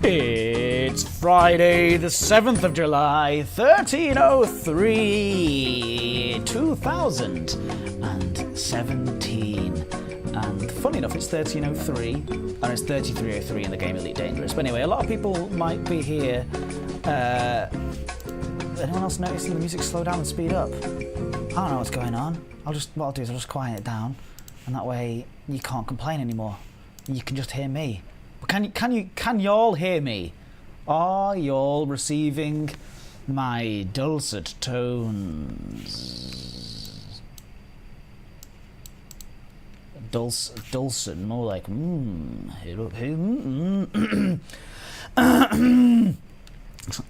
It's Friday, the 7th of July, 1303, 2017. And funny enough, it's 1303, and it's 3303 in the game Elite Dangerous. But anyway, a lot of people might be here. Anyone else noticing the music slow down and speed up? I don't know what's going on. What I'll do is I'll just quiet it down, and that way you can't complain anymore. You can just hear me. Can y'all hear me? Are y'all receiving my dulcet tones? Dulcet, more like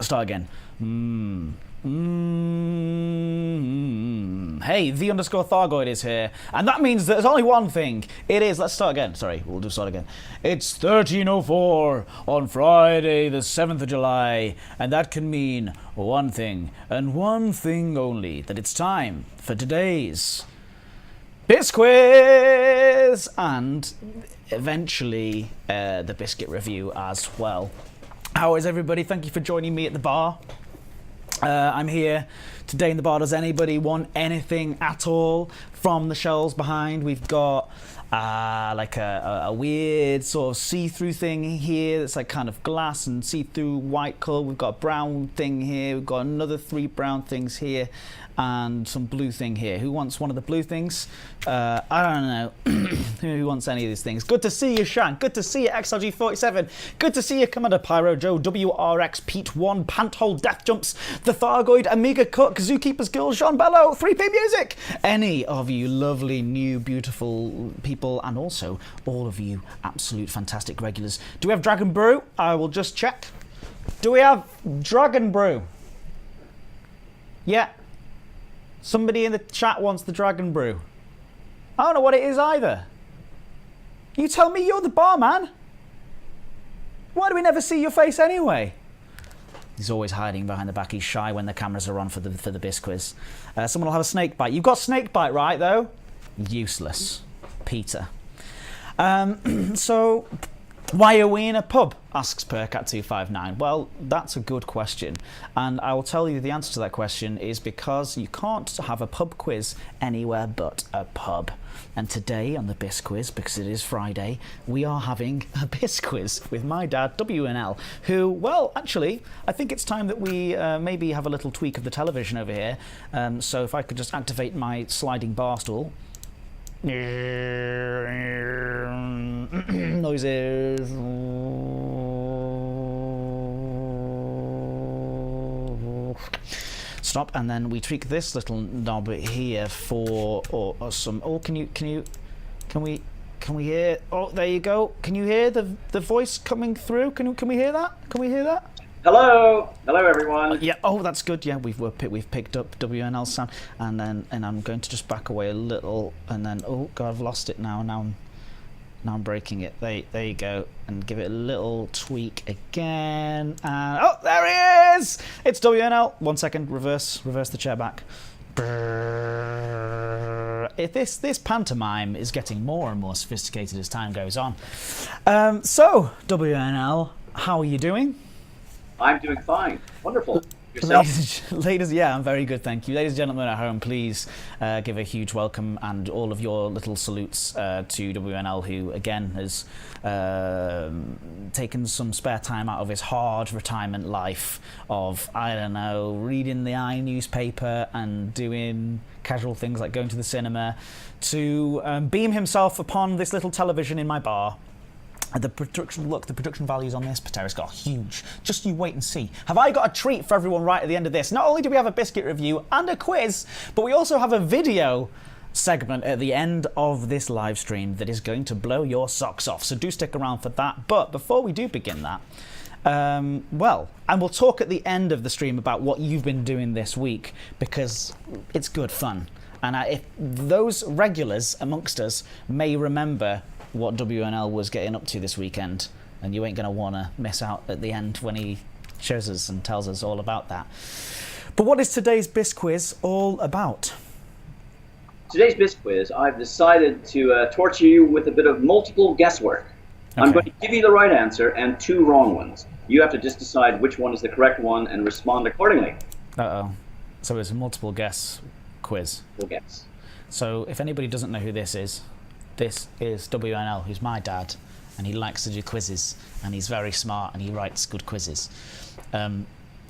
Start again. Hey, the_Thargoid is here, and that means there's only one thing. It is, let's start again. Sorry, we'll just start again. It's 1304 on Friday, the 7th of July, and that can mean one thing, and one thing only, that it's time for today's Bisquiz, and eventually the Biscuit review as well. How is everybody? Thank you for joining me at the bar. I'm here today in the bar. Does anybody want anything at all from the shelves behind? We've got like a weird sort of see-through thing here that's like kind of glass and see-through white colour. We've got a brown thing here. We've got another 3 brown things here and some blue thing here. Who wants one of the blue things? I don't know. Who wants any of these things? Good to see you, Shan. Good to see you, XLG47. Good to see you, Commander Pyro, Joe, WRX, Pete 1, Panthole, Death Jumps, The Thargoid, Amiga Cook, Zookeeper's Girl, Jean Bello, 3P Music. Any of you lovely, new, beautiful people, and also all of you absolute fantastic regulars. Do we have Dragon Brew? I will just check. Do we have Dragon Brew? Yeah. Somebody in the chat wants the Dragon Brew. I don't know what it is either. You tell me, you're the barman. Why do we never see your face anyway? He's always hiding behind the back. He's shy when the cameras are on for the Bisquiz. Someone will have a snake bite. You've got snake bite, right, though? Useless. Peter. So, why are we in a pub? Asks Percat259. Well, that's a good question. And I will tell you the answer to that question is because you can't have a pub quiz anywhere but a pub. And today on the Bisquiz, because it is Friday, we are having a Bisquiz with my dad, WNL, who, well, actually, I think it's time that we maybe have a little tweak of the television over here. So if I could just activate my sliding bar stool. Noises. Stop, and then we tweak this little knob here for some. Oh, can we hear? Oh, there you go. Can you hear the voice coming through? Can we hear that? Can we hear that? Hello everyone. Yeah. Oh, that's good. Yeah, we've picked up WNL's sound, and I'm going to just back away a little, and then oh god, I've lost it now. Now I'm breaking it. There you go, and give it a little tweak again. And oh, there he is! It's WNL. 1 second. Reverse the chair back. This pantomime is getting more and more sophisticated as time goes on. So WNL, how are you doing? I'm doing fine. Wonderful. Yourself? Ladies, yeah, I'm very good, thank you. Ladies and gentlemen at home, please give a huge welcome and all of your little salutes to WNL, who again has taken some spare time out of his hard retirement life of, I don't know, reading the newspaper and doing casual things like going to the cinema to beam himself upon this little television in my bar. The production values on this, Paterra's got huge. Just you wait and see. Have I got a treat for everyone right at the end of this? Not only do we have a Biscuit review and a quiz, but we also have a video segment at the end of this live stream that is going to blow your socks off. So do stick around for that. But before we do begin that, and we'll talk at the end of the stream about what you've been doing this week, because it's good fun. And if those regulars amongst us may remember what WNL was getting up to this weekend, and you ain't going to want to miss out at the end when he shows us and tells us all about that. But what is today's Bisquiz all about? Today's Bisquiz, I've decided to torture you with a bit of multiple guesswork. Okay. I'm going to give you the right answer and 2 wrong ones. You have to just decide which one is the correct one and respond accordingly. Uh-oh. So it's a multiple guess quiz. We'll guess. So if anybody doesn't know who this is WNL, who's my dad, and he likes to do quizzes, and he's very smart, and he writes good quizzes.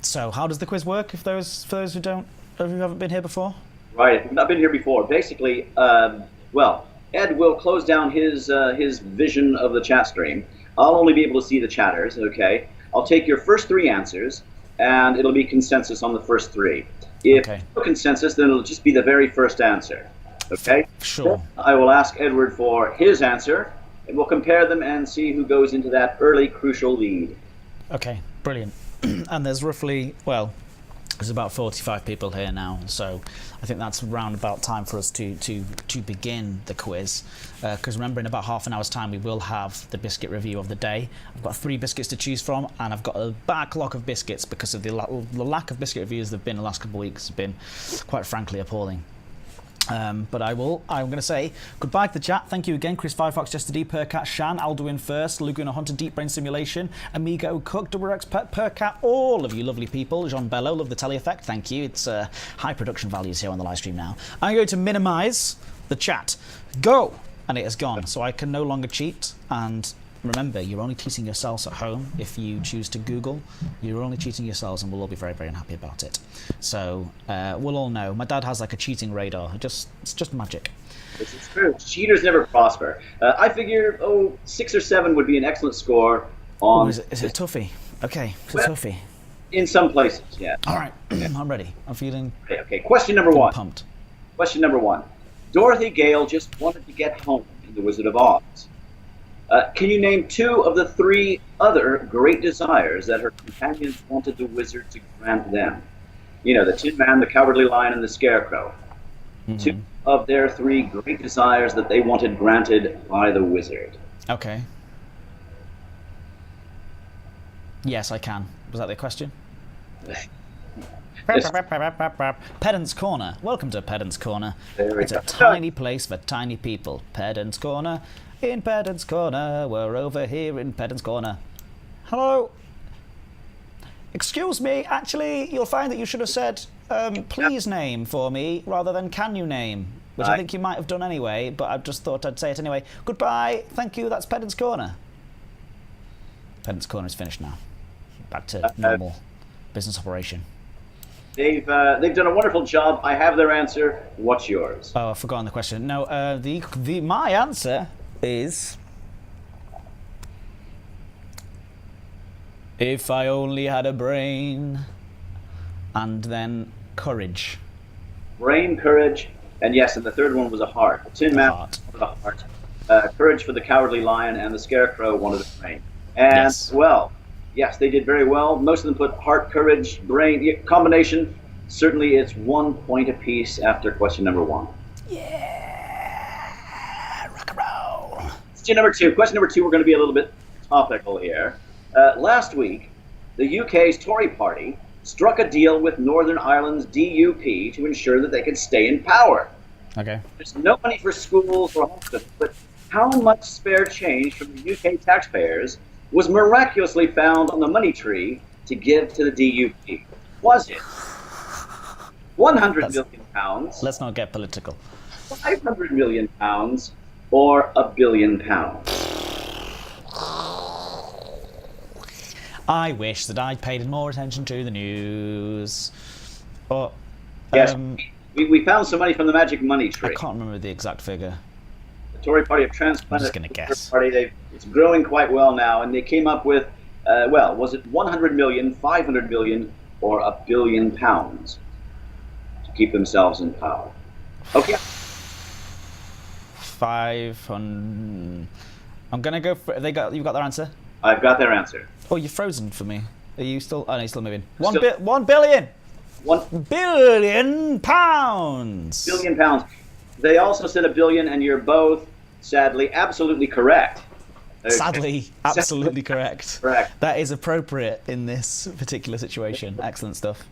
So how does the quiz work? For those who haven't been here before? Right. If you've not been here before, basically, well, Ed will close down his vision of the chat stream. I'll only be able to see the chatters. Okay. I'll take your first 3 answers, and it'll be consensus on the first 3. If no consensus, then it'll just be the very first answer. Okay? Sure. I will ask Edward for his answer, and we'll compare them and see who goes into that early crucial lead. Okay, brilliant. And there's roughly, well, there's about 45 people here now, so I think that's around about time for us to begin the quiz. Because remember, in about half an hour's time, we will have the biscuit review of the day. I've got 3 biscuits to choose from, and I've got a backlog of biscuits because of the lack of biscuit reviews that have been the last couple of weeks have been, quite frankly, appalling. But I'm going to say goodbye to the chat. Thank you again, Chris Firefox, Jester D, Percat, Shan, Alduin First, Laguna Hunter, Deep Brain Simulation, Amigo, Cook, WX Pet, Percat, all of you lovely people. Jean Bello, love the tele effect. Thank you. It's high production values here on the live stream now. I'm going to minimize the chat. Go! And it has gone, so I can no longer cheat. And remember, you're only cheating yourselves at home if you choose to Google. You're only cheating yourselves, and we'll all be very, very unhappy about it. So we'll all know. My dad has like a cheating radar. It's just magic. This is true. Cheaters never prosper. I figure 6 or 7 would be an excellent score on. Is it a toughie? Okay, it's a toughie. In some places, yeah. All right, I'm ready. I'm feeling. Okay. Question number 1. Pumped. Question number 1. Dorothy Gale just wanted to get home in The Wizard of Oz. Can you name 2 of the 3 other great desires that her companions wanted the wizard to grant them? You know, the Tin Man, the Cowardly Lion, and the Scarecrow. 2 of their 3 great desires that they wanted granted by the wizard. Okay. Yes, I can. Was that the question? Pedant's Corner. Welcome to Pedant's Corner. It's a tiny place for tiny people. Pedant's Corner. In Pedant's Corner. We're over here in Pedant's Corner. Hello? Excuse me, actually, you'll find that you should have said, please name for me, rather than can you name, which I think you might have done anyway, but I just thought I'd say it anyway. Goodbye, thank you, that's Pedant's Corner. Pedant's Corner is finished now. Back to normal business operation. They've done a wonderful job. I have their answer. What's yours? Oh, I've forgotten the question. No, my answer is... If I only had a brain, and then courage. Brain, courage, and yes, and the third one was a heart. The Tin Man wanted a heart. Courage for the Cowardly Lion, and the Scarecrow wanted a brain. And, well, yes, they did very well. Most of them put heart, courage, brain, combination. Certainly it's 1 point apiece after question number 1. Yeah, rock and roll. Question number 2. Question number 2, we're going to be a little bit topical here. Last week, the UK's Tory party struck a deal with Northern Ireland's DUP to ensure that they could stay in power. Okay. There's no money for schools or hospitals, but how much spare change from the UK taxpayers was miraculously found on the money tree to give to the DUP? Was it 100 million pounds? Let's not get political. 500 million pounds or £1 billion? I wish that I'd paid more attention to the news. But, yes, we found some money from the magic money tree. I can't remember the exact figure. The Tory party have transplanted. I'm just going to guess. Party, it's growing quite well now, and they came up with, was it 100 million, 500 million, or £1 billion to keep themselves in power? Okay. 500. I'm going to go for. You got their answer? I've got their answer. Oh, you're frozen for me. Are you still? Oh, no, you're still moving. Still, 1 billion. £1 billion pounds. £1 billion. They also said $1 billion, and you're both, sadly, absolutely correct. Okay. Sadly, absolutely correct. Correct. That is appropriate in this particular situation. Excellent stuff.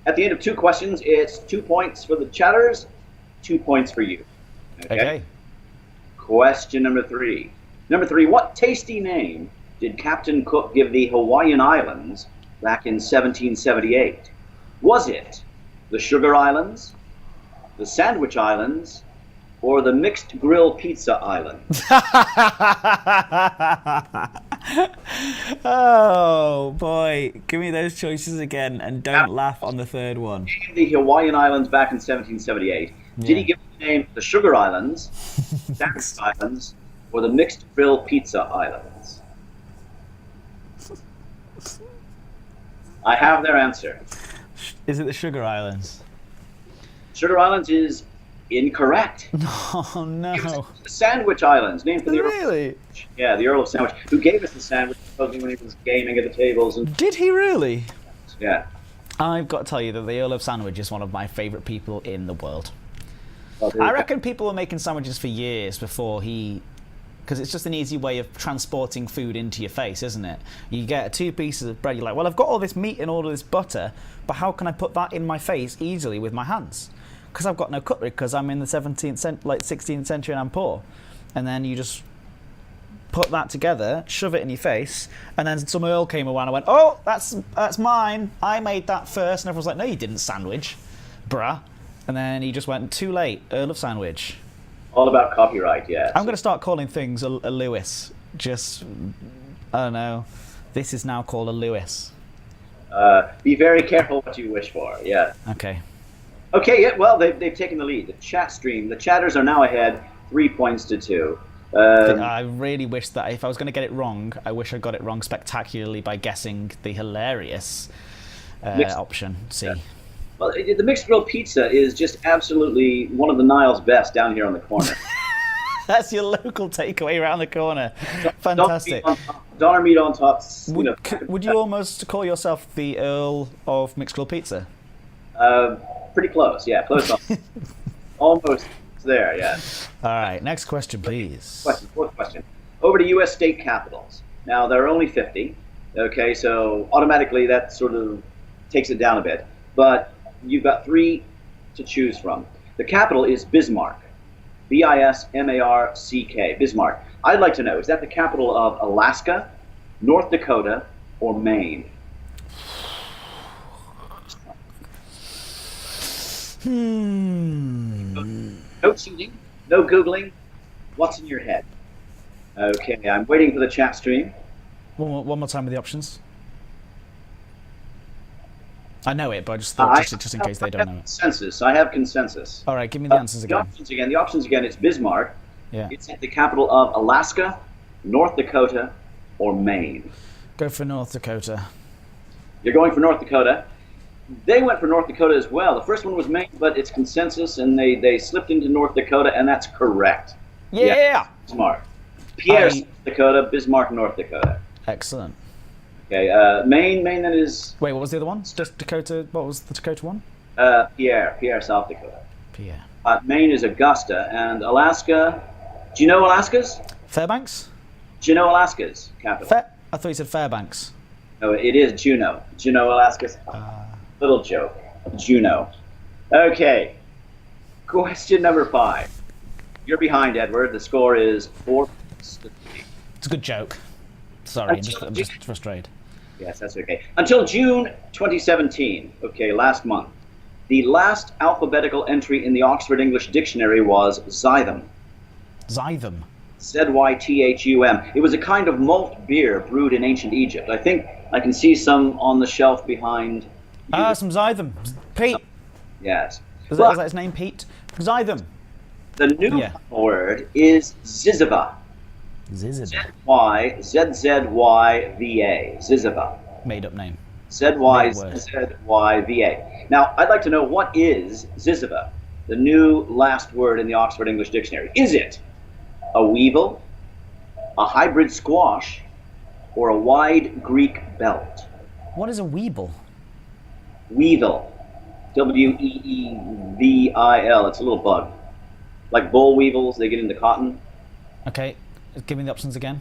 At the end of 2 questions, it's 2 points for the chatters, 2 points for you. Okay. Okay. Question number 3. Number 3, what tasty name did Captain Cook give the Hawaiian Islands back in 1778? Was it the Sugar Islands, the Sandwich Islands, or the Mixed Grill Pizza Islands? Oh boy, give me those choices again, and don't laugh on the third one. He gave the Hawaiian Islands back in 1778. Did he give the name the Sugar Islands, Sandwich Islands, or the Mixed Grill Pizza Islands? I have their answer. Is it the Sugar Islands? Sugar Islands is incorrect. Oh no. It was the Sandwich Islands, named for the Really? Yeah, the Earl of Sandwich, who gave us the sandwich supposedly when he was gaming at the tables. And Did he really? yeah. I've got to tell you that the Earl of Sandwich is one of my favourite people in the world. Well, I reckon people were making sandwiches for years before he... Because it's just an easy way of transporting food into your face, isn't it? You get 2 pieces of bread, you're like, well, I've got all this meat and all of this butter, but how can I put that in my face easily with my hands? Because I've got no cutlery, because I'm in the 16th century and I'm poor. And then you just put that together, shove it in your face, and then some earl came around and went, oh, that's mine. I made that first. And everyone's like, no, you didn't, sandwich, bruh. And then he just went, too late, Earl of Sandwich. all about copyright, yeah. I'm going to start calling things a Lewis. Just, I don't know. This is now called a Lewis. Be very careful what you wish for, yeah. Okay. Okay, yeah, well, they've taken the lead. The chat stream, the chatters are now ahead, 3 points to 2. I really wish that if I was going to get it wrong, I wish I got it wrong spectacularly by guessing the hilarious option C. Yeah. Well, the mixed grill pizza is just absolutely one of the Nile's best down here on the corner. That's your local takeaway around the corner. Fantastic. Dollar meat on top. Would you almost call yourself the Earl of Mixed Grill Pizza? Pretty close, yeah, close on. Almost there, yeah. All right, next question, please. Fourth question. Over to U.S. state capitals. Now, there are only 50, okay, so automatically that sort of takes it down a bit. But you've got 3 to choose from. The capital is Bismarck. Bismarck. Bismarck. I'd like to know, is that the capital of Alaska, North Dakota, or Maine? No cheating, no Googling. What's in your head? Okay, I'm waiting for the chat stream. One more time with the options. I know it, but I just thought just in case they don't know it. Consensus. I have consensus. All right, give me the answers again. The options again. It's Bismarck. Yeah. It's the capital of Alaska, North Dakota, or Maine. Go for North Dakota. You're going for North Dakota. They went for North Dakota as well. The first one was Maine, but it's consensus, and they slipped into North Dakota, and that's correct. Yeah. Smart. Pierre, South Dakota, Bismarck, North Dakota. Excellent. Okay, Maine that is... Wait, what was the other one? Just Dakota, what was the Dakota one? Pierre, South Dakota. Pierre. Maine is Augusta, and Alaska... Do you know Alaska's? Fairbanks? Do you know Alaska's capital? I thought you said Fairbanks. No, it is Juneau. Juneau, Alaska's... Little joke. Juneau. Okay. Question number 5. You're behind, Edward. The score is 4 points to 3. It's a good joke. Sorry, I'm just frustrated. Yes, that's okay. Until June 2017, okay, last month, the last alphabetical entry in the Oxford English Dictionary was Zythum. Zythum? Z-Y-T-H-U-M. It was a kind of malt beer brewed in ancient Egypt. I think I can see some on the shelf behind you. Some Zythum. Pete. Yes. Is that his name, Pete? Zythum. The new word is Ziziva. Ziziva. Z-Y-Z-Z-Y-V-A. Ziziva. Made up name. Z-Y-Z-Z-Y-V-A. Now, I'd like to know, what is Ziziva, the new last word in the Oxford English Dictionary? Is it a weevil, a hybrid squash, or a wide Greek belt? What is a weevil? Weevil. W-E-E-V-I-L. It's a little bug. Like boll weevils, they get into cotton. Okay, give me the options again.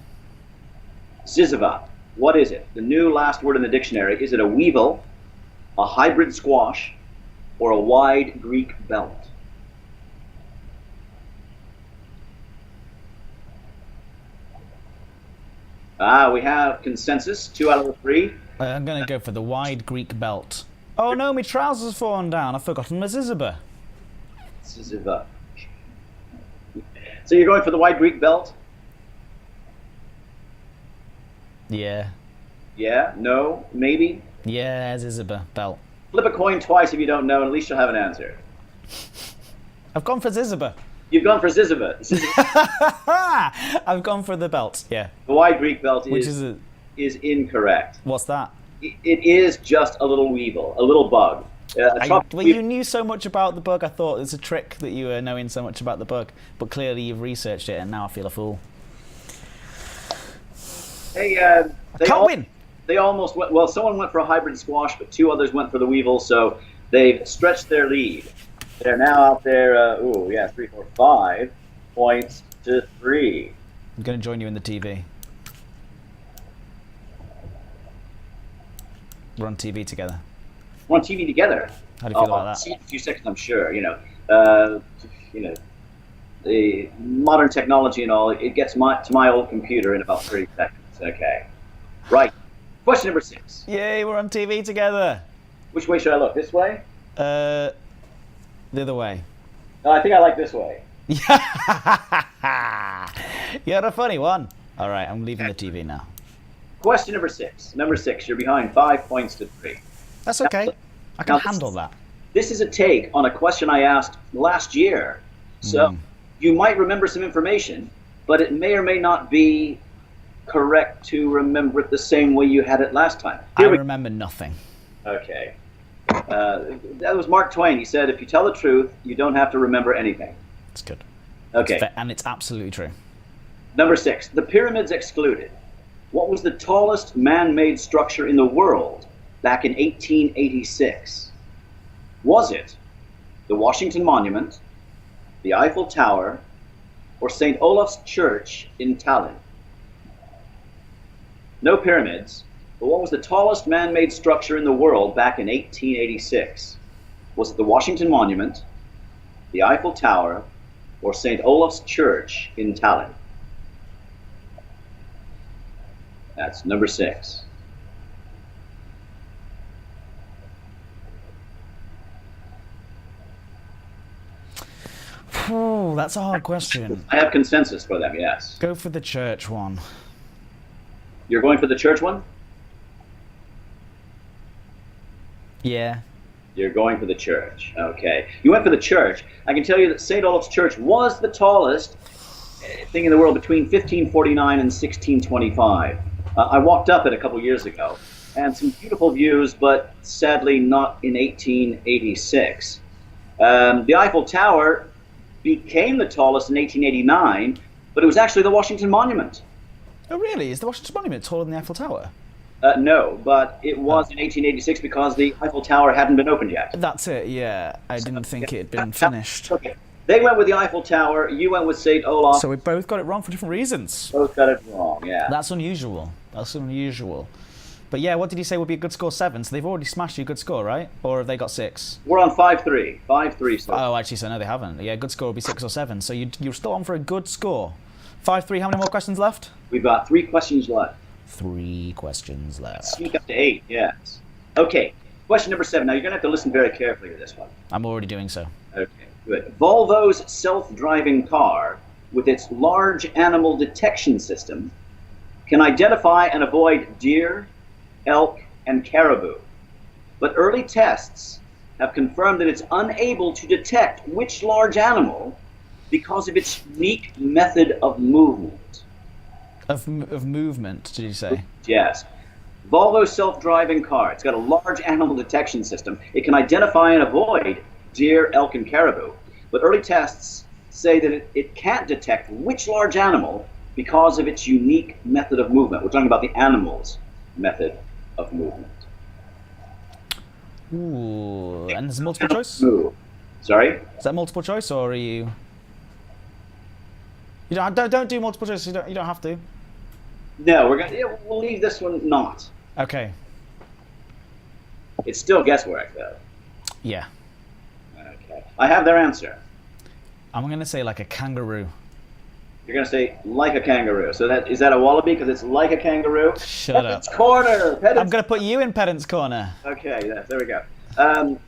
Ziziva. What is it? The new last word in the dictionary. Is it a weevil, a hybrid squash, or a wide Greek belt? We have consensus, 2 out of the 3. I'm going to go for the wide Greek belt. Oh no, my trousers have fallen down. I've forgotten my zizziber. Ziziva. So you're going for the wide Greek belt? Yeah. Yeah? No? Maybe? Yeah, zizziber belt. Flip a coin twice if you don't know, and at least you'll have an answer. I've gone for zizziber. You've gone for Ziziva. I've gone for the belt, yeah. The wide Greek belt Which is incorrect. What's that? It is just a little weevil, a little bug. Well, you knew so much about the bug, I thought it's a trick that you were knowing so much about the bug. But clearly you've researched it, and now I feel a fool. Hey, I can't win! They almost went, well, someone went for a hybrid squash, but 2 others went for the weevil, so they've stretched their lead. They're now out there, 3, 4, 5 points to 3. I'm going to join you in the TV. We're on TV together. We're on TV together. How do you feel about that? See in a few seconds, I'm sure. The modern technology and all, it gets to my old computer in about 30 seconds. Okay. Right. Question number 6. Yay, we're on TV together. Which way should I look? This way? The other way. I think I like this way. You're a funny one. All right, I'm leaving the TV now. Question number 6. Number 6, you're behind 5 points to 3. That's okay. I can handle that. This is a take on a question I asked last year. So you might remember some information, but it may or may not be correct to remember it the same way you had it last time. I remember nothing. Okay. That was Mark Twain. He said, if you tell the truth, you don't have to remember anything. It's good. Okay. And it's absolutely true. Number 6, the pyramids excluded. What was the tallest man-made structure in the world back in 1886? Was it the Washington Monument, the Eiffel Tower, or St. Olaf's Church in Tallinn? No pyramids, but what was the tallest man-made structure in the world back in 1886? Was it the Washington Monument, the Eiffel Tower, or St. Olaf's Church in Tallinn? That's number 6. Oh, that's a hard question. I have consensus for them, yes. Go for the church one. You're going for the church one? Yeah. You're going for the church. Okay. You went for the church. I can tell you that St. Olaf's Church was the tallest thing in the world between 1549 and 1625. I walked up it a couple years ago, and some beautiful views, but sadly not in 1886. The Eiffel Tower became the tallest in 1889, but it was actually the Washington Monument. Oh, really? Is the Washington Monument taller than the Eiffel Tower? No, but it was in 1886 because the Eiffel Tower hadn't been opened yet. That's it, yeah. I didn't think it had been finished. Okay. They went with the Eiffel Tower, you went with St. Olaf. So we both got it wrong for different reasons. Both got it wrong, yeah. That's unusual. That's unusual. But yeah, what did you say would be a good score? 7. So they've already smashed you a good score, right? Or have they got 6? We're on 5-3. 5-3 so. Oh, actually, so no, they haven't. Yeah, good score would be 6 or 7. So you're still on for a good score. 5-3, how many more questions left? We've got 3 questions left. 3 questions left. Sneak up to 8, yes. Okay, question number 7. Now you're going to have to listen very carefully to this one. I'm already doing so. Okay, good. Volvo's self-driving car, with its large animal detection system, can identify and avoid deer, elk, and caribou. But early tests have confirmed that it's unable to detect which large animal because of its unique method of movement. Of movement, did you say? Yes. Volvo's self-driving car, it's got a large animal detection system. It can identify and avoid deer, elk, and caribou. But early tests say that it can't detect which large animal because of its unique method of movement. We're talking about the animal's method of movement. Ooh, and there's multiple choice? Move. Sorry? Is that multiple choice, or are you... don't do multiple choice, you don't have to. No, we'll leave this one not. Okay. It's still guesswork, though. Yeah. Okay. I have their answer. I'm going to say like a kangaroo. You're going to say like a kangaroo. So is that a wallaby because it's like a kangaroo? Shut up. Pedant's Corner. I'm going to put you in Pedant's Corner. Okay, there we go. The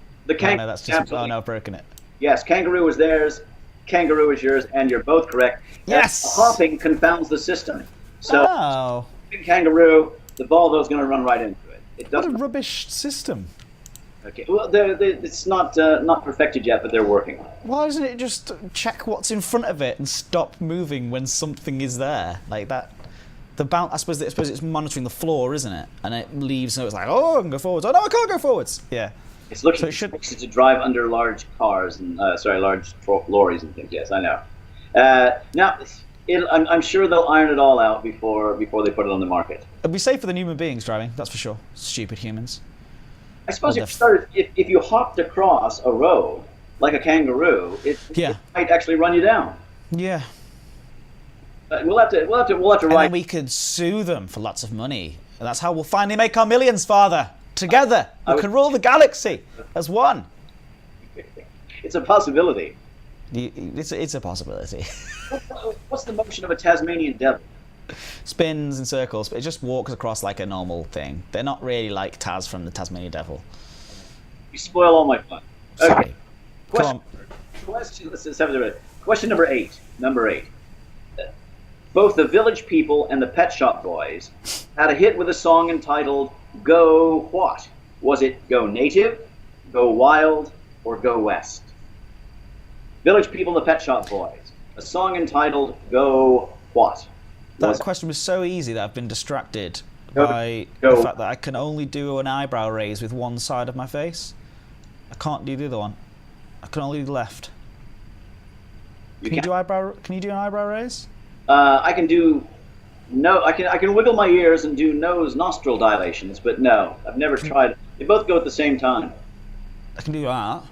Oh, no, that's just... Oh, no, I've broken it. Yes, kangaroo is theirs, kangaroo is yours, and you're both correct. Yes! And hopping confounds the system. So, Oh. kangaroo, the ball, though, is going to run right into it. What a rubbish system. Okay, well, it's not perfected yet, but they're working on it. Why doesn't it just check what's in front of it and stop moving when something is there? Like that. I suppose it's monitoring the floor, isn't it? And it leaves, so it's like, oh, I can go forwards. Oh, no, I can't go forwards. Yeah. It's looking to drive under large cars and large lorries and things. Yes, I know. Now, I'm sure they'll iron it all out before they put it on the market. It'll be safe for the human beings driving, that's for sure. Stupid humans. I suppose if you hopped across a road like a kangaroo, it might actually run you down. Yeah. We'll have to write. And then we could sue them for lots of money. And that's how we'll finally make our millions, Father. Together, we can rule the galaxy as one. It's a possibility. It's a possibility. What's the motion of a Tasmanian devil? Spins in circles, but it just walks across like a normal thing. They're not really like Taz from the Tasmanian Devil. You spoil all my fun. Sorry. Okay. Come on. Question number 8. Number 8. Both the Village People and the Pet Shop Boys had a hit with a song entitled Go What? Was it Go Native, Go Wild, or Go West? Village People and the Pet Shop Boys. A song entitled Go What? That question was so easy that I've been distracted by the fact that I can only do an eyebrow raise with one side of my face. I can't do the other one. I can only do the left. Can you do an eyebrow raise? I can do I can wiggle my ears and do nose nostril dilations, but no, I've never tried it. They both go at the same time. I can do that.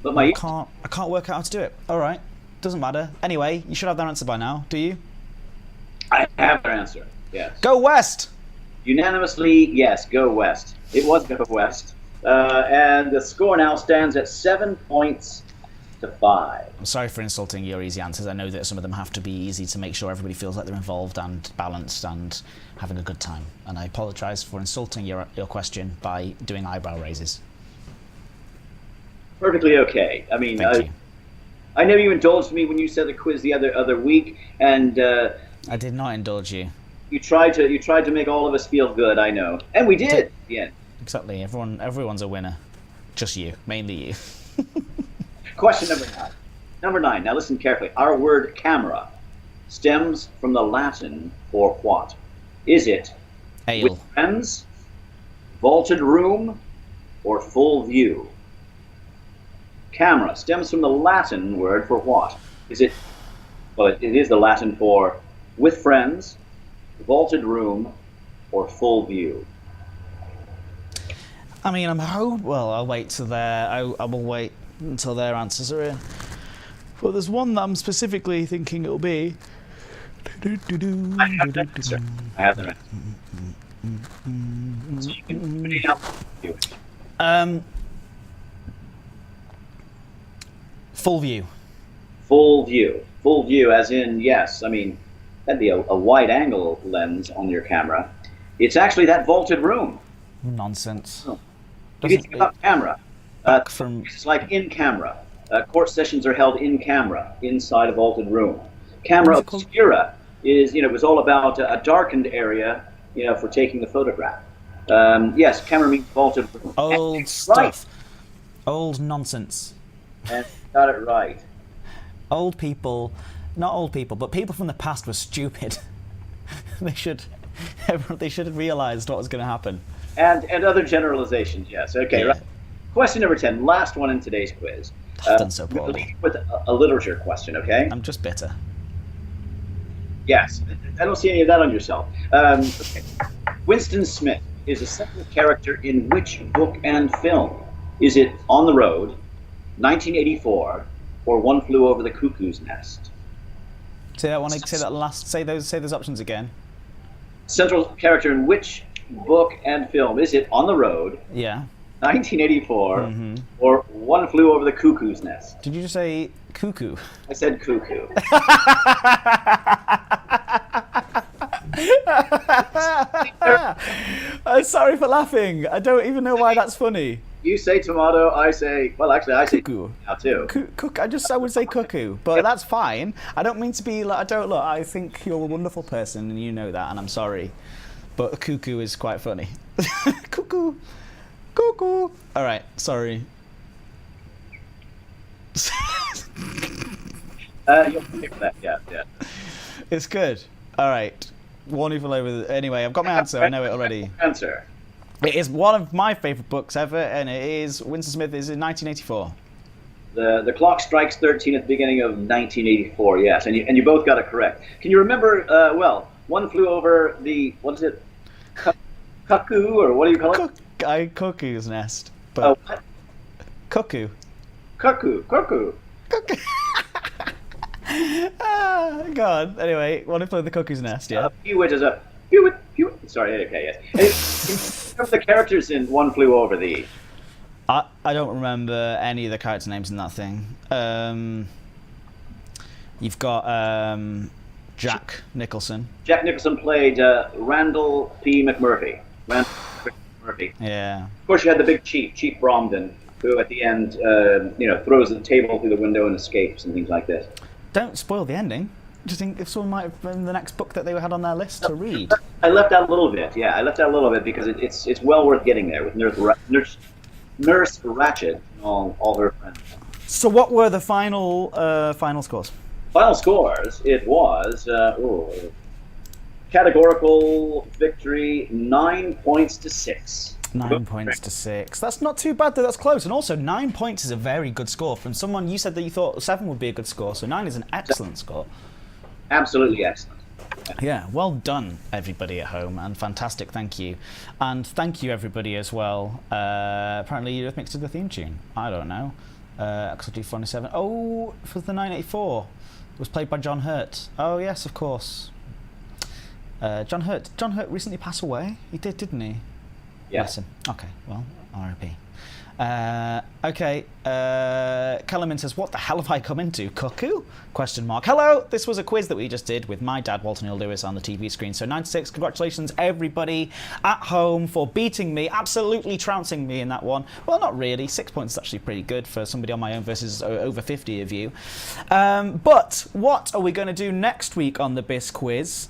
But I can't work out how to do it. All right. Doesn't matter. Anyway, you should have their answer by now. Do you? I have their answer. Yes. Go West. Unanimously, yes. Go West. It was Go West, and the score now stands at 7 points to 5. I'm sorry for insulting your easy answers. I know that some of them have to be easy to make sure everybody feels like they're involved and balanced and having a good time. And I apologise for insulting your question by doing eyebrow raises. Perfectly okay. I mean, Thank you. I know you indulged me when you said the quiz the other week, and I did not indulge you. You tried to make all of us feel good. I know, and we did. Yeah. Exactly. Everyone's a winner. Just you, mainly you. Question number 9. Number 9. Now listen carefully. Our word camera stems from the Latin for what? Is it Ale. With friends, vaulted room, or full view? Camera stems from the Latin word for what? Is it? Well, it is the Latin for with friends, vaulted room, or full view. I mean, I'll wait till I will wait until their answers are in. But there's one that I'm specifically thinking it'll be. I have the answer. So you can put it out. Full view. Full view. Full view, as in, yes. I mean, that'd be a wide-angle lens on your camera. It's actually that vaulted room. Nonsense. Oh. If you think about camera, it's like in camera. Court sessions are held in camera, inside a vaulted room. Camera obscura was all about a darkened area, for taking the photograph. Yes, camera means vaulted room. Old stuff. Right. Old nonsense. And got it right. Old people, not old people, but people from the past were stupid. They should have realised what was going to happen. And other generalizations, yes. Okay, yeah. Right. Question number 10, last one in today's quiz. I've done so poorly. With a literature question, okay? I'm just bitter. Yes, I don't see any of that on yourself. Okay. Winston Smith is a central character in which book and film? Is it On the Road, 1984, or One Flew Over the Cuckoo's Nest? Say those options again. Central character in which book and film? Is it On the Road? Yeah. 1984, or One Flew Over the Cuckoo's Nest? Did you just say cuckoo? I said cuckoo. I'm sorry for laughing. I don't even know why that's funny. You say tomato, I say, well, actually, I say Cuckoo. now too. I would say cuckoo, but that's fine. I don't mean to be like, I think you're a wonderful person and you know that, and I'm sorry. But cuckoo is quite funny. Cuckoo. Cuckoo. All right, sorry. You'll pick that, yeah. It's good. All right. One evil over. Anyway, I've got my answer. I know it already. Answer. It is one of my favourite books ever, and it is Winston Smith is in 1984. The clock strikes 13 at the beginning of 1984. Yes, and you both got it correct. Can you remember? One Flew Over the, what is it? Cuckoo, or what do you call it? Cuckoo's Nest. But what? Cuckoo. Cuckoo. Cuckoo. Go on. Anyway, One Flew Over the Cuckoo's Nest. Yeah. Pewit is a Pewit. Sorry. Okay. Yes. Remember the characters in One Flew Over the? I don't remember any of the character names in that thing. You've got Jack Nicholson. Jack Nicholson played Randall P. McMurphy. Yeah. Of course, you had the big Chief Bromden, who at the end, throws the table through the window and escapes and things like this. Don't spoil the ending. Do you think if someone might have been the next book that they had on their list to read? I left out a little bit. Yeah, I left out a little bit because it's well worth getting there with Nurse Ratched and all her friends. So, what were the final scores? Final scores. It was categorical victory, 9 points to 6. 9 points to 6. That's not too bad, though. That's close. And also, 9 points is a very good score. From someone, you said that you thought 7 would be a good score, so 9 is an excellent score. Absolutely excellent. Yeah, well done, everybody at home, and fantastic, thank you. And thank you, everybody, as well. Apparently, you mixed in the theme tune. I don't know. XLG 47. Oh, for the 984. It was played by John Hurt. Oh, yes, of course. John Hurt recently passed away. He did, didn't he? Yeah. Listen. Okay, well, R.I.P. Okay, Kellerman says, what the hell have I come into? Cuckoo? Question mark. Hello, this was a quiz that we just did with my dad, Walter Neil Lewis, on the TV screen. So 96, congratulations everybody at home for beating me, absolutely trouncing me in that one. Well, not really. 6 points is actually pretty good for somebody on my own versus over 50 of you. But what are we going to do next week on the Bis quiz?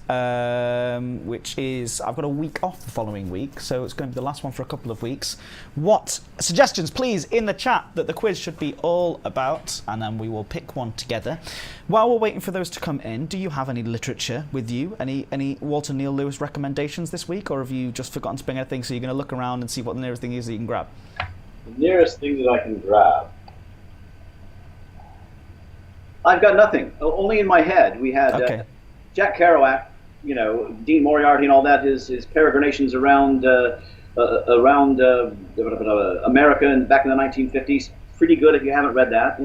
Which is, I've got a week off the following week, so it's going to be the last one for a couple of weeks. What suggestions, please, in the chat that the quiz should be all about, and then we will pick one together. While we're waiting for those to come in, do you have any literature with you? Any Walter Neil Lewis recommendations this week, or have you just forgotten to bring anything, so you're going to look around and see what the nearest thing is that you can grab? The nearest thing that I can grab? I've got nothing. Only in my head. We had Jack Kerouac, Dean Moriarty and all that, his peregrinations around America and back in the 1950s. Pretty good if you haven't read that,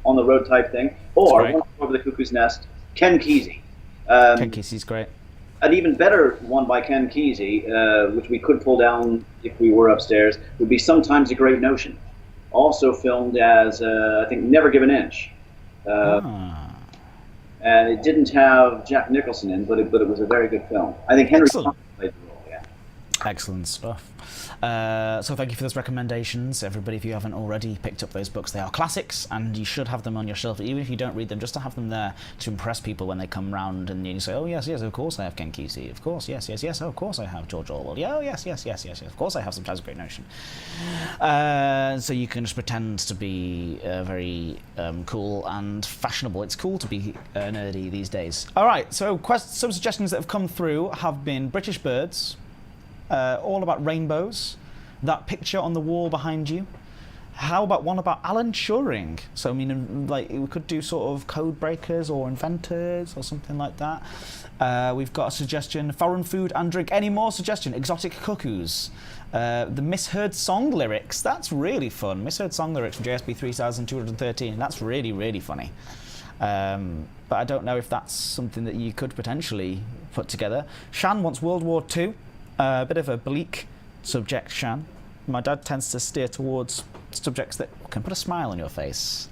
on the road type thing. Or One Flew Over the Cuckoo's Nest, Ken Kesey. Ken Kesey's great. An even better one by Ken Kesey, which we could pull down if we were upstairs, would be Sometimes a Great Notion. Also filmed as, I think, Never Give an Inch. And it didn't have Jack Nicholson in, but it was a very good film. I think Henry Thompson played the role, yeah. Excellent stuff. So thank you for those recommendations, everybody. If you haven't already picked up those books, they are classics, and you should have them on your shelf, even if you don't read them, just to have them there to impress people when they come round and you say, oh yes, of course I have Ken Kesey, of course, yes, oh, of course I have George Orwell, oh yes, of course I have Sometimes a Great Notion. So you can just pretend to be very cool and fashionable. It's cool to be nerdy these days. Alright, so some suggestions that have come through have been British Birds, all about rainbows, that picture on the wall behind you. How about one about Alan Turing? So, I mean, like, we could do sort of code breakers or inventors or something like that. We've got a suggestion, foreign food and drink. Any more suggestion? Exotic cuckoos. The misheard song lyrics. That's really fun. Misheard song lyrics from JSB 3213. That's really, really funny. But I don't know if that's something that you could potentially put together. Shan wants World War II. A bit of a bleak subject, Shan. My dad tends to steer towards subjects that can put a smile on your face.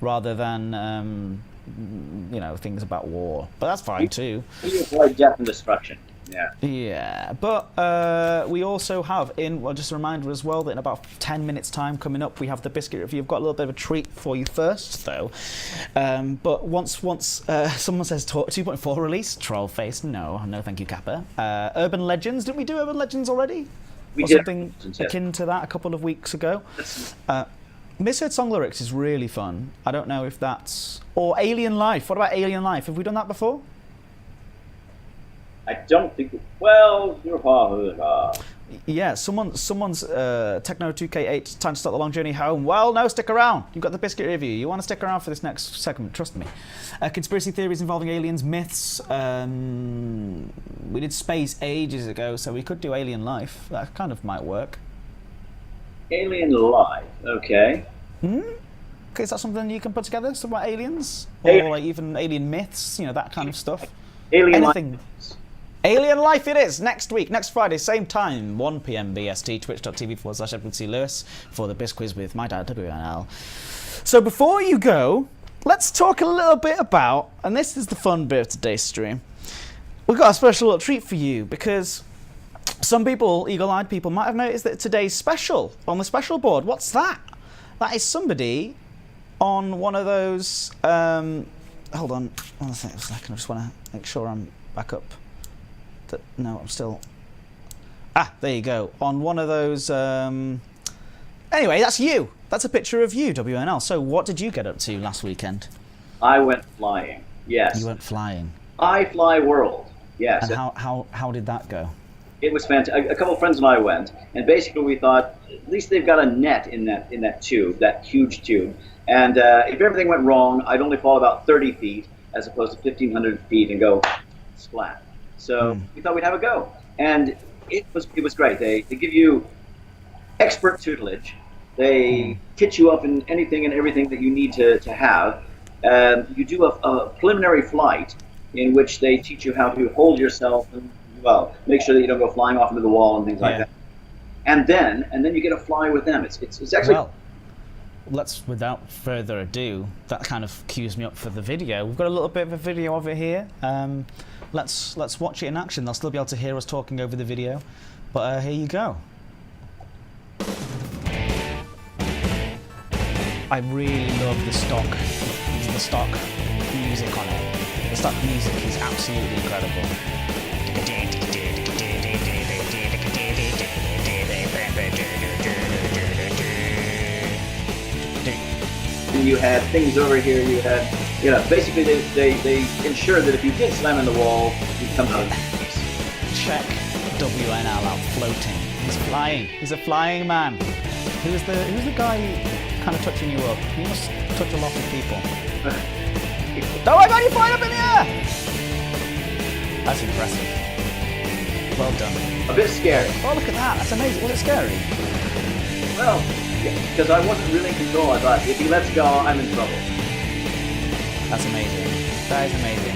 Rather than, you know, things about war. But that's fine too. You avoid death and destruction. Yeah. Yeah, but we also have well, just a reminder as well that in about 10 minutes time coming up we have the Biscuit review. I've got a little bit of a treat for you first though. But once someone says 2.4 release, troll face, no thank you Kappa. Urban Legends, didn't we do Urban Legends already? We or did. Something akin to that a couple of weeks ago. Misheard Song Lyrics is really fun. I don't know if that's... Or Alien Life. What about Alien Life? Have we done that before? I don't think... Well, yeah, someone's Techno 2K8 time to start the long journey home. Well, no, stick around. You've got the Biscuit review. You want to stick around for this next segment, trust me. Conspiracy theories involving aliens, myths. We did space ages ago, so we could do Alien Life. That kind of might work. Alien Life, okay. Okay, is that something you can put together? Something about aliens? Or like even alien myths, you know, that kind of stuff? Alien Anything. Life. Alien Life it is, next week, next Friday, same time, 1 PM BST, twitch.tv/Edward_Lewis for the Bisquiz with my dad, WNL. So before you go, let's talk a little bit about, and this is the fun bit of today's stream, we've got a special little treat for you, because some people, eagle-eyed people, might have noticed that today's special, on the special board, what's that? That is somebody on one of those, hold on, one second, I just want to make sure I'm back up. No, I'm still... there you go. On one of those... Anyway, that's you. That's a picture of you, WNL. So what did you get up to last weekend? I went flying, yes. You went flying. I Fly World, yes. And how did that go? It was fantastic. A couple of friends and I went, and basically we thought, at least they've got a net in that tube, that huge tube. And if everything went wrong, I'd only fall about 30 feet as opposed to 1,500 feet and go splat. So we thought we'd have a go, and it was great. They give you expert tutelage. They kit you up in anything and everything that you need to have. You do a preliminary flight in which they teach you how to hold yourself and, well, make sure that you don't go flying off into the wall and things like that. And then you get to fly with them. It's actually... Well, let's, without further ado, that kind of cues me up for the video. We've got a little bit of a video of it here. Let's watch it in action. They'll still be able to hear us talking over the video, but here you go. I really love the stock music on it. The stock music is absolutely incredible. You had things over here. You had, you know, basically they ensured that if you did slam in the wall, you'd come out of peace. Check WNL out floating. He's flying. He's a flying man. Who's the guy kind of touching you up? He must touch a lot of people. Oh my God! You're flying up in the air. That's impressive. Well done. A bit scary. Oh, look at that. That's amazing. Was it scary? Well, because I wasn't really in control. I thought, if he lets go, I'm in trouble. That's amazing. That is amazing.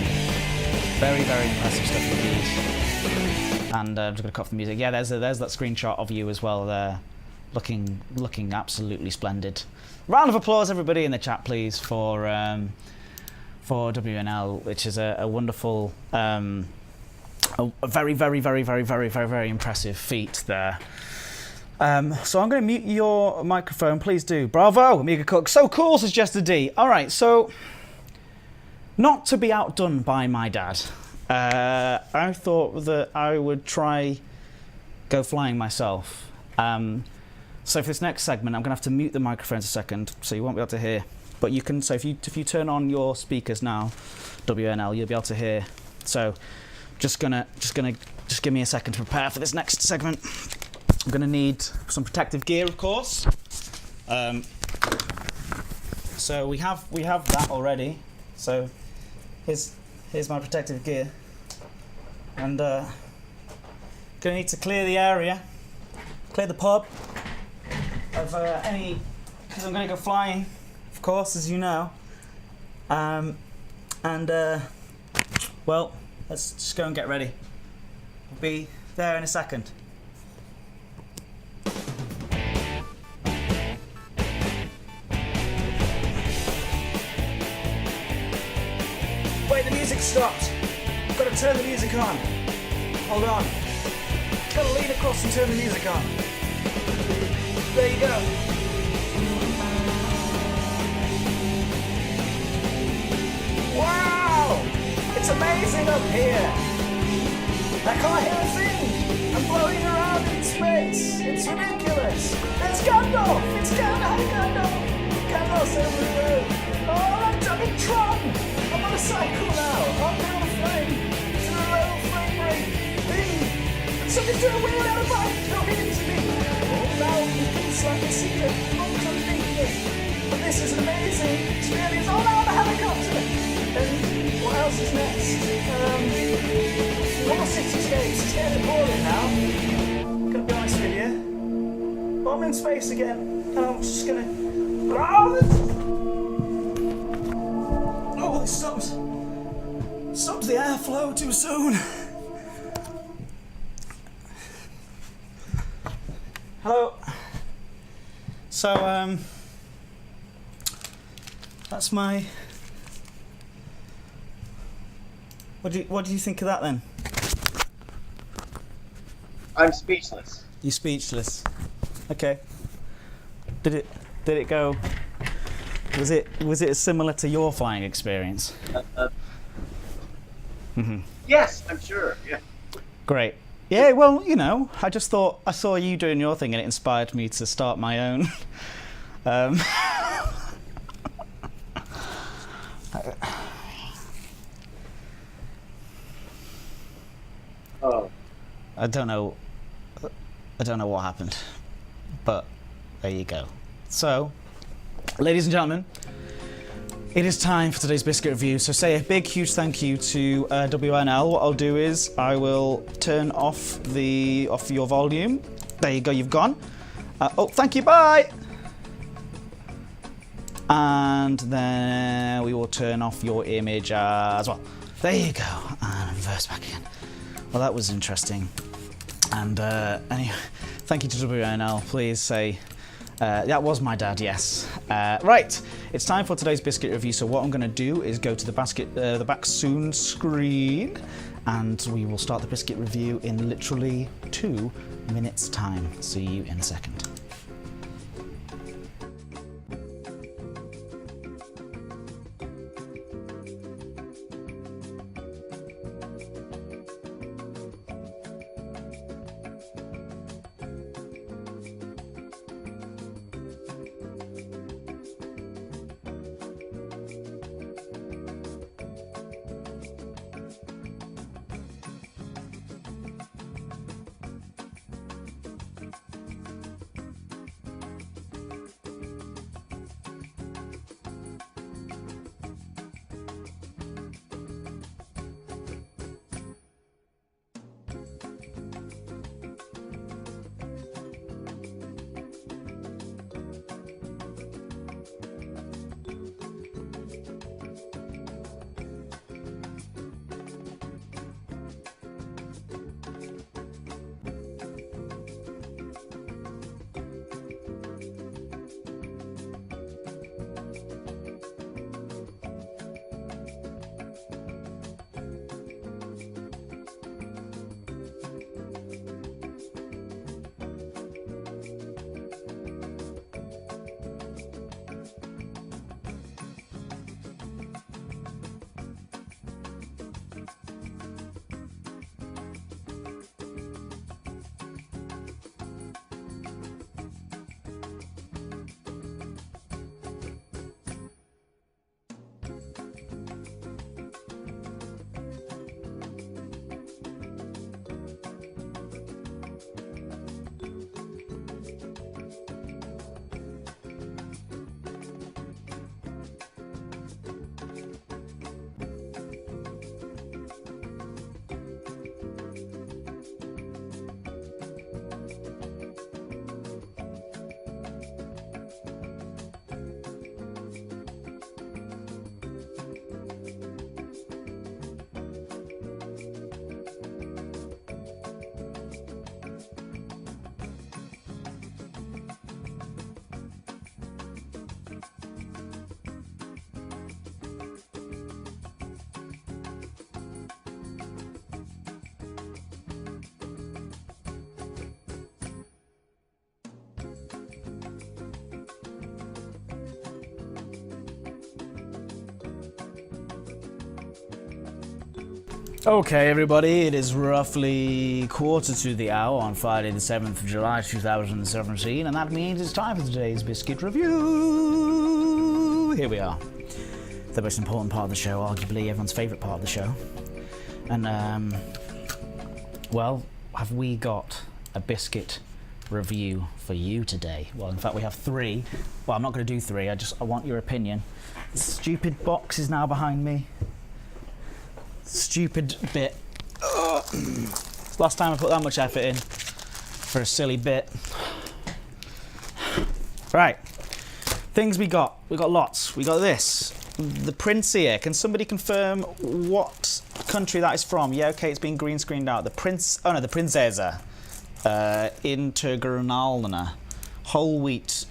Very, very impressive stuff indeed. And I'm just going to cut off the music. Yeah, there's that screenshot of you as well there. Looking absolutely splendid. Round of applause, everybody in the chat, please, for WNL, which is a wonderful, a very, very, very, very, very, very, very impressive feat there. So I'm going to mute your microphone. Please do. Bravo, Amiga Cook. So cool, suggested D. All right, so not to be outdone by my dad, I thought that I would try go flying myself. So for this next segment, I'm going to have to mute the microphones a second, so you won't be able to hear. But you can. So if you turn on your speakers now, WNL, you'll be able to hear. So just give me a second to prepare for this next segment. I'm going to need some protective gear, of course. So we have that already. So here's my protective gear, and going to need to clear the area, clear the pub of any, because I'm going to go flying, of course, as you know. Well, let's just go and get ready. We'll be there in a second. stopped. Got to turn the music on. Hold on. Got to lean across and turn the music on. There you go. Wow! It's amazing up here. I can't hear a thing. I'm floating around in space. It's ridiculous. There's Gandalf. It's Gandalf. Kakaos over the road. Oh, I'm in Tron. I'm on a cycle now. I'm down a flame. It's in a low frame rate thing. And somebody's doing a wheel out of bike. Don't hit into me. Oh, now you can slightly see it. Bumps underneath me. But this is an amazing experience. Oh, now the helicopter. And what else is next? More cityscapes. It's getting boring now. Gonna be honest with you. Oh, I'm in space again. And I'm just gonna. Oh, this stops the airflow too soon. Hello. So, that's my. What do you think of that then? I'm speechless. You're speechless. Okay. Did it go? Was it similar to your flying experience? Yes, I'm sure. Yeah. Great. Yeah. Well, you know, I just thought I saw you doing your thing, and it inspired me to start my own. Oh. I don't know what happened, but there you go. So, ladies and gentlemen, it is time for today's biscuit review. So say a big, huge thank you to WNL. What I'll do is I will turn off your volume. There you go. You've gone. Oh, thank you. Bye. And then we will turn off your image as well. There you go. And reverse back again. Well, that was interesting. And anyway, thank you to WNL. Please say. That was my dad, yes. Right, it's time for today's biscuit review. So what I'm going to do is go to the back soon screen, and we will start the biscuit review in literally 2 minutes' time. See you in a second. Okay, everybody, it is roughly quarter to the hour on Friday the 7th of July 2017, and that means it's time for today's Biscuit Review. Here we are. The most important part of the show, arguably everyone's favourite part of the show. And, well, have we got a biscuit review for you today? Well, in fact, we have three. Well, I'm not going to do three, I want your opinion. The stupid box is now behind me. Stupid bit. Last time I put that much effort in for a silly bit. Right. Things we got. We got lots. We got this. The prince here. Can somebody confirm what country that is from? Yeah, okay, it's been green screened out. The prince. Oh no, the princesa. Integralna. Whole wheat.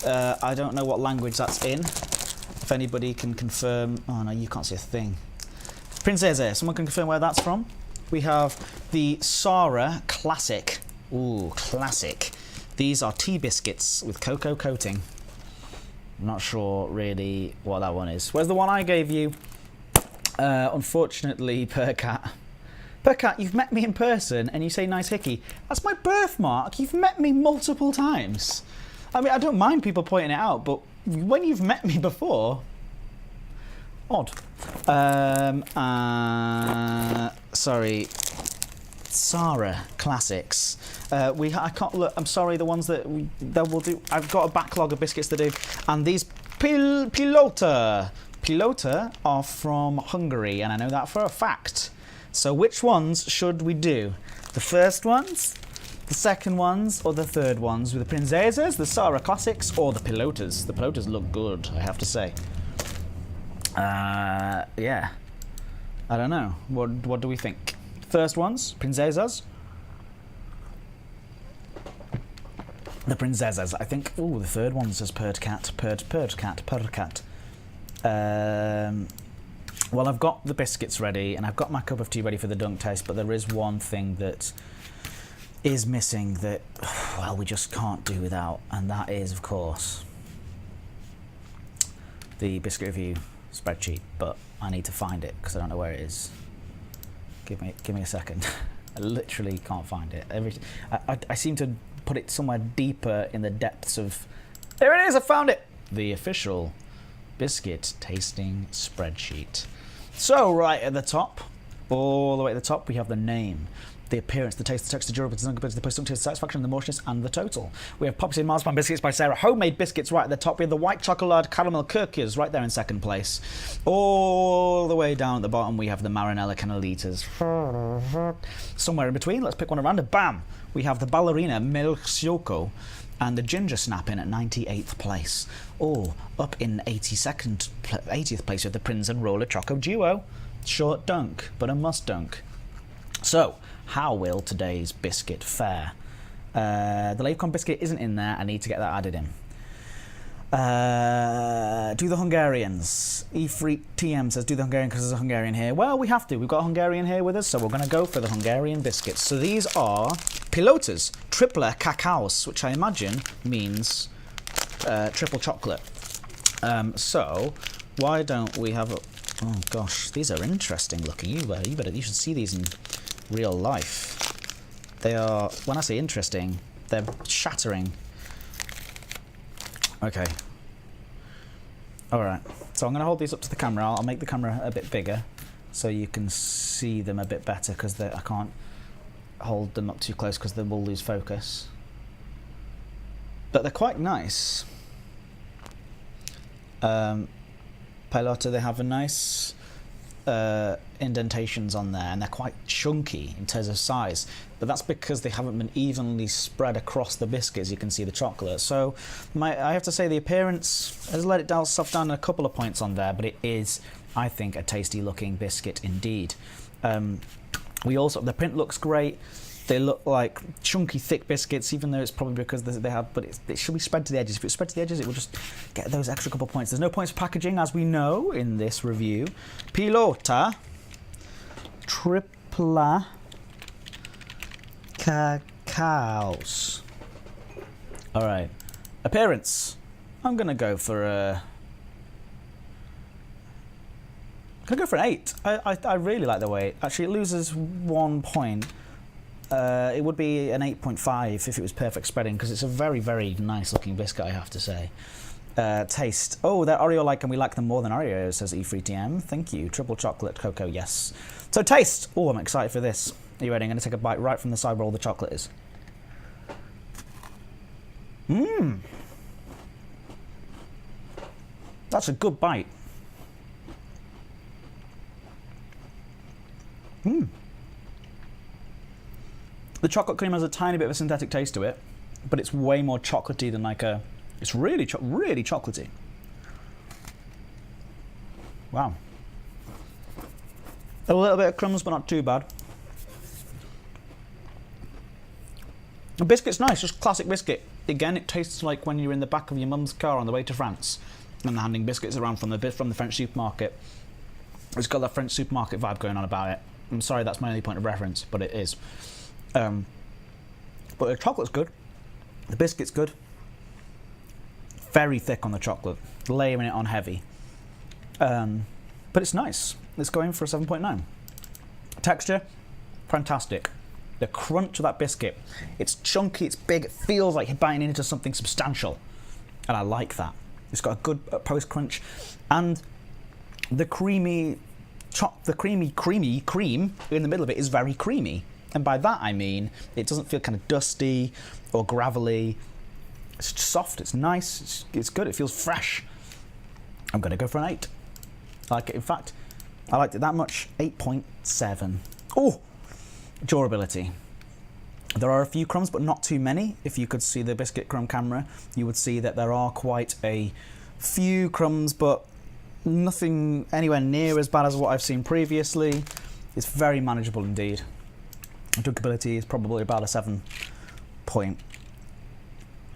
I don't know what language that's in. If anybody can confirm. Oh no, you can't see a thing. Princesa, someone can confirm where that's from. We have the Sarah Classic. Ooh, classic. These are tea biscuits with cocoa coating. I'm not sure really what that one is. Where's the one I gave you? Unfortunately, Percat. Percat, you've met me in person and you say nice hickey. That's my birthmark. You've met me multiple times. I mean, I don't mind people pointing it out, but when you've met me before... Odd. Sorry. Sarah Classics. I can't look. I'm sorry. The ones that we'll do. I've got a backlog of biscuits to do, and these Pilota are from Hungary, and I know that for a fact. So which ones should we do? The first ones, the second ones, or the third ones? With the Princesas, the Sarah Classics, or the Pilotas? The Pilotas look good, I have to say. Yeah. I don't know. What do we think? First ones, princesas. The princesas. I think. Ooh, the third one says Perdcat. Perdcat. Well, I've got the biscuits ready, and I've got my cup of tea ready for the dunk taste. But there is one thing that is missing that, well, we just can't do without, and that is, of course, the biscuit review spreadsheet, but I need to find it because I don't know where it is. Give me a second. I literally can't find it. I seem to put it somewhere deeper in the depths of... There it is, I found it! The official biscuit tasting spreadsheet. So right at the top, all the way at the top, we have the name, the appearance, the taste, the texture, the durability, the post-taste, the satisfaction, the moistness, and the total. We have Poppy Marzipan Biscuits by Sarah. Homemade biscuits right at the top. We have the white chocolate caramel Kirkias right there in second place. All the way down at the bottom, we have the Marinella Canelitas. Somewhere in between, let's pick one at random. Bam! We have the Ballerina Milk and the Ginger Snap in at 98th place. Or up in 80th place with the Prince and Roller Choco Duo. Short dunk, but a must dunk. So, how will today's biscuit fare? The Lacon biscuit isn't in there. I need to get that added in. Do the Hungarians. E3TM says, do the Hungarian because there's a Hungarian here. Well, we have to. We've got a Hungarian here with us, so we're going to go for the Hungarian biscuits. So these are Pilotas, Tripla Kakaos, which I imagine means triple chocolate. So, why don't we have a... Oh, gosh, these are interesting looking. You should see these in real life. They are, when I say interesting, they're shattering. Okay. Alright, so I'm going to hold these up to the camera. I'll make the camera a bit bigger so you can see them a bit better, because I can't hold them up too close because then we'll lose focus. But they're quite nice. Pilota, they have a nice indentations on there, and they're quite chunky in terms of size, but that's because they haven't been evenly spread across the biscuits. You can see the chocolate. So I have to say the appearance has let itself down a couple of points on there, but it is, I think, a tasty looking biscuit indeed. The print looks great. They look like chunky, thick biscuits, even though it's probably because they have, but it should be spread to the edges. If it's spread to the edges, it will just get those extra couple points. There's no points for packaging, as we know in this review. Pilota, Tripla, Kakaos. All right. Appearance. I'm going to go for a Can I go for an 8? I really like the way. Actually, it loses 1 point. It would be an 8.5 if it was perfect spreading, because it's a very, very nice looking biscuit, I have to say. Taste. Oh, they're Oreo-like and we like them more than Oreos, says E3TM. Thank you. Triple chocolate cocoa, yes. So taste. Oh, I'm excited for this. Are you ready? I'm going to take a bite right from the side where all the chocolate is. Mmm. That's a good bite. Mmm. The chocolate cream has a tiny bit of a synthetic taste to it, but it's way more chocolatey than like a... It's really chocolatey. Wow. A little bit of crumbs, but not too bad. The biscuit's nice, just classic biscuit. Again, it tastes like when you're in the back of your mum's car on the way to France and they're handing biscuits around from the French supermarket. It's got that French supermarket vibe going on about it. I'm sorry, that's my only point of reference, but it is. But the chocolate's good. The biscuit's good. Very thick on the chocolate, layering it on heavy. But it's nice. Let's go in for a 7.9. Texture, fantastic. The crunch of that biscuit, it's chunky, it's big, it feels like you're biting into something substantial. And I like that. It's got a good post-crunch. And the creamy cream in the middle of it is very creamy. And by that I mean, it doesn't feel kind of dusty or gravelly. It's soft, it's nice, it's good, it feels fresh. I'm going to go for an 8. I like it. In fact, I liked it that much. 8.7. Oh, durability. There are a few crumbs, but not too many. If you could see the biscuit crumb camera, you would see that there are quite a few crumbs, but nothing anywhere near as bad as what I've seen previously. It's very manageable indeed. Drinkability is probably about a 7 point.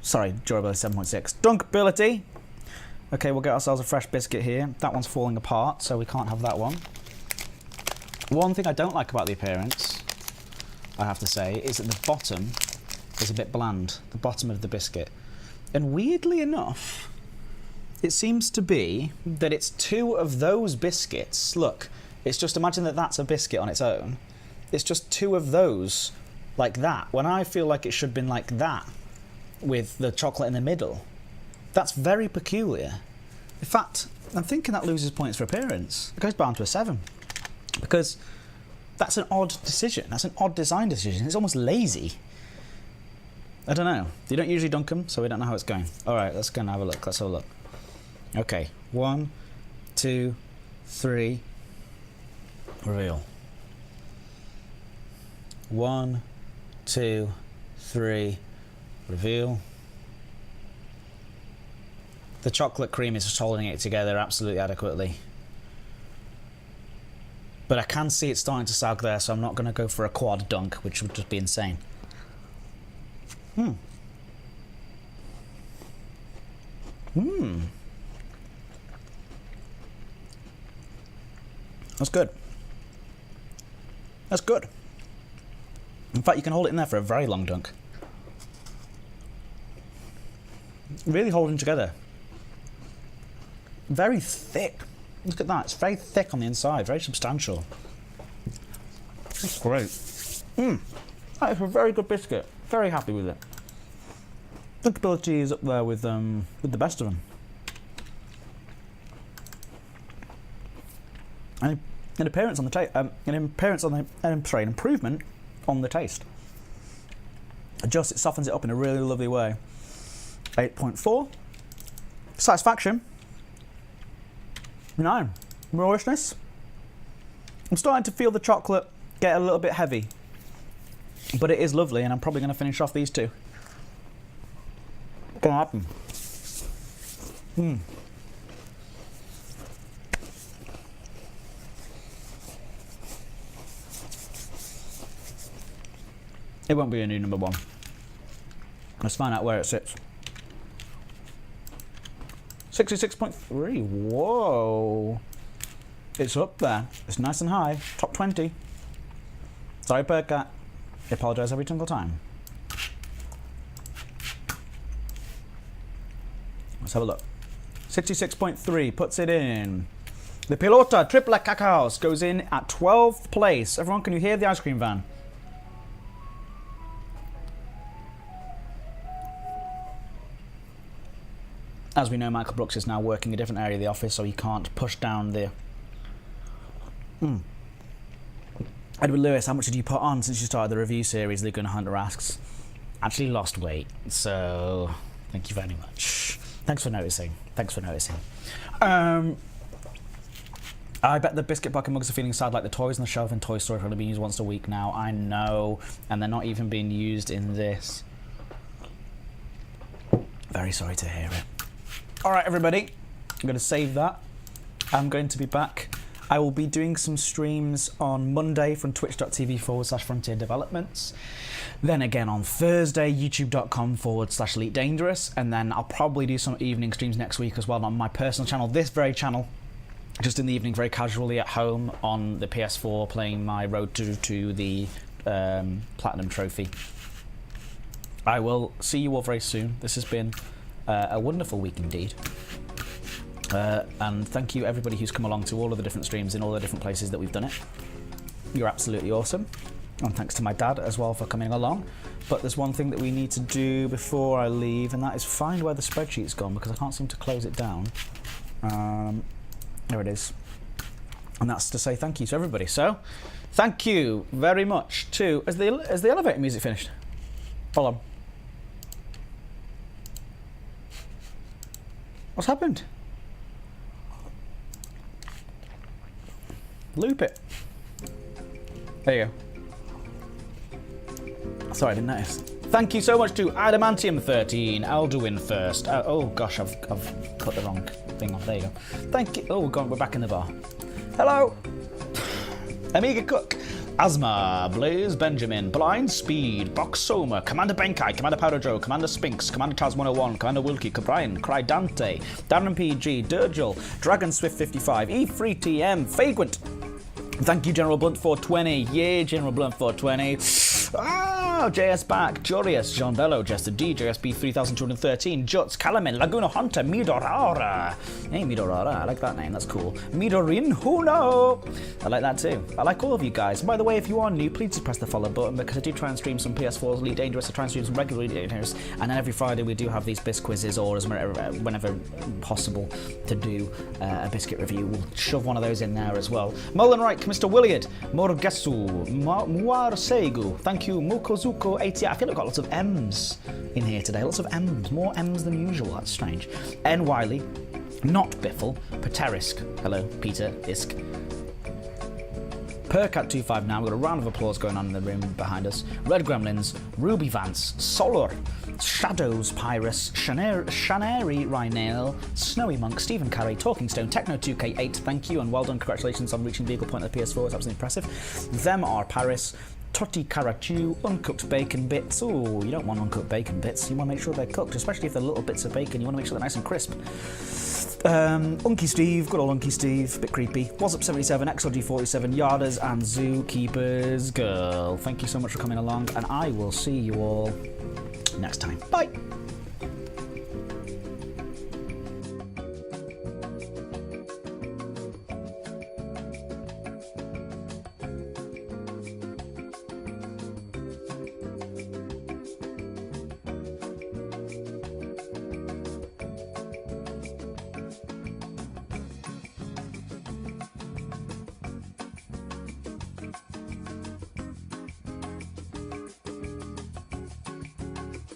Sorry, durability 7.6. Dunkability. Okay, we'll get ourselves a fresh biscuit here. That one's falling apart, so we can't have that one. One thing I don't like about the appearance, I have to say, is that the bottom is a bit bland. The bottom of the biscuit. And weirdly enough, it seems to be that it's 2 of those biscuits. Look, it's just, imagine that that's a biscuit on its own. It's just 2 of those like that, when I feel like it should have been like that, with the chocolate in the middle. That's very peculiar. In fact, I'm thinking that loses points for appearance. It goes down to a 7. Because that's an odd decision. That's an odd design decision. It's almost lazy. I don't know. You don't usually dunk them, so we don't know how it's going. All right, let's go and have a look. Let's have a look. Okay, 1, 2, 3. Reveal. 1, 2, 3. Reveal. The chocolate cream is just holding it together absolutely adequately. But I can see it starting to sag there, so I'm not going to go for a quad dunk, which would just be insane. That's good. That's good. In fact, you can hold it in there for a very long dunk. Really holding together. Very thick. Look at that. It's very thick on the inside. Very substantial. That's great. That is a very good biscuit. Very happy with it. Drinkability is up there with the best of them. And an appearance on the taste. An improvement on the taste. It softens it up in a really lovely way. 8.4. Satisfaction. 9. Moistness. I'm starting to feel the chocolate get a little bit heavy. But it is lovely, and I'm probably going to finish off these 2. Gonna happen. It won't be a new number 1. Let's find out where it sits. 66.3. Whoa. It's up there. It's nice and high. Top 20. Sorry, Birdcat. I apologise every single time. Let's have a look. 66.3 puts it in The Pilota Tripla Kakaos goes in at 12th place. Everyone, can you hear the ice cream van? As we know, Michael Brooks is now working a different area of the office, so he can't push down the... Edward Lewis, how much did you put on since you started the review series? Luke and Hunter asks. Actually lost weight, so thank you very much. Thanks for noticing. Thanks for noticing. I bet the biscuit bucket mugs are feeling sad, like the toys on the shelf in Toy Story are only being used once a week now. I know, and they're not even being used in this. Very sorry to hear it. All right, everybody, I'm going to save that. I'm going to be back. I will be doing some streams on Monday from twitch.tv/Frontier Developments. Then again on Thursday, youtube.com/Elite Dangerous. And then I'll probably do some evening streams next week as well on my personal channel, this very channel. Just in the evening, very casually at home on the PS4, playing my road to the Platinum Trophy. I will see you all very soon. This has been a wonderful week indeed. And thank you everybody who's come along to all of the different streams in all the different places that we've done it. You're absolutely awesome. And thanks to my dad as well for coming along. But there's one thing that we need to do before I leave, and that is find where the spreadsheet's gone, because I can't seem to close it down. There it is. And that's to say thank you to everybody. So, thank you very much to... Has the elevator music finished? Hold on. What's happened? Loop it. There you go. Sorry, I didn't notice. Thank you so much to Adamantium13, Alduin first. Oh gosh, I've put the wrong thing on. There you go. Thank you. Oh, we're back in the bar. Hello. Amiga Cook, Asma, Blaze Benjamin, Blind Speed, Boxoma, Commander Benkai, Commander Powder Joe, Commander Spinks, Commander Taz 101, Commander Wilkie, Cabrian, Cry Dante, Darren PG, Durgel, Dragon Swift 55, E3TM, Vagrant. Thank you, General Blunt 420. Yeah, General Blunt 420. JS Back, Jorius, Jean Bello, Jester D, JSB 3213, Juts, Calamin, Laguna Hunter, Midorara. Hey, Midorara, I like that name, that's cool. Midorin Huno. I like that too. I like all of you guys. And by the way, if you are new, please just press the follow button, because I do try and stream some PS4's Elite Dangerous, I try and stream some regular Elite Dangerous, and then every Friday we do have these Bisquizzes, or whenever possible, to do a biscuit review. We'll shove one of those in there as well. Mullen Reich, Mr. Williard, Morgesu, Muar Segu, thank you, Mukozuko 88. I feel like I've got lots of M's in here today. Lots of M's. More M's than usual. That's strange. N. Wiley. Not Biffle. Paterisk. Hello, Peter Isk. Percat25 now. We've got a round of applause going on in the room behind us. Red Gremlins. Ruby Vance. Solar. Shadows Pyrus. Shaneri Rhinale. Snowy Monk. Stephen Carey. Talking Stone. Techno2K8. Thank you and well done. Congratulations on reaching vehicle point of the PS4. It's absolutely impressive. Them are Paris. Totti Karachu, uncooked bacon bits. Oh, you don't want uncooked bacon bits. You want to make sure they're cooked, especially if they're little bits of bacon. You want to make sure they're nice and crisp. Unky Steve, good old Unky Steve, bit creepy. Was up 77, XLG47, Yarders, and Zookeepers Girl. Thank you so much for coming along, and I will see you all next time. Bye.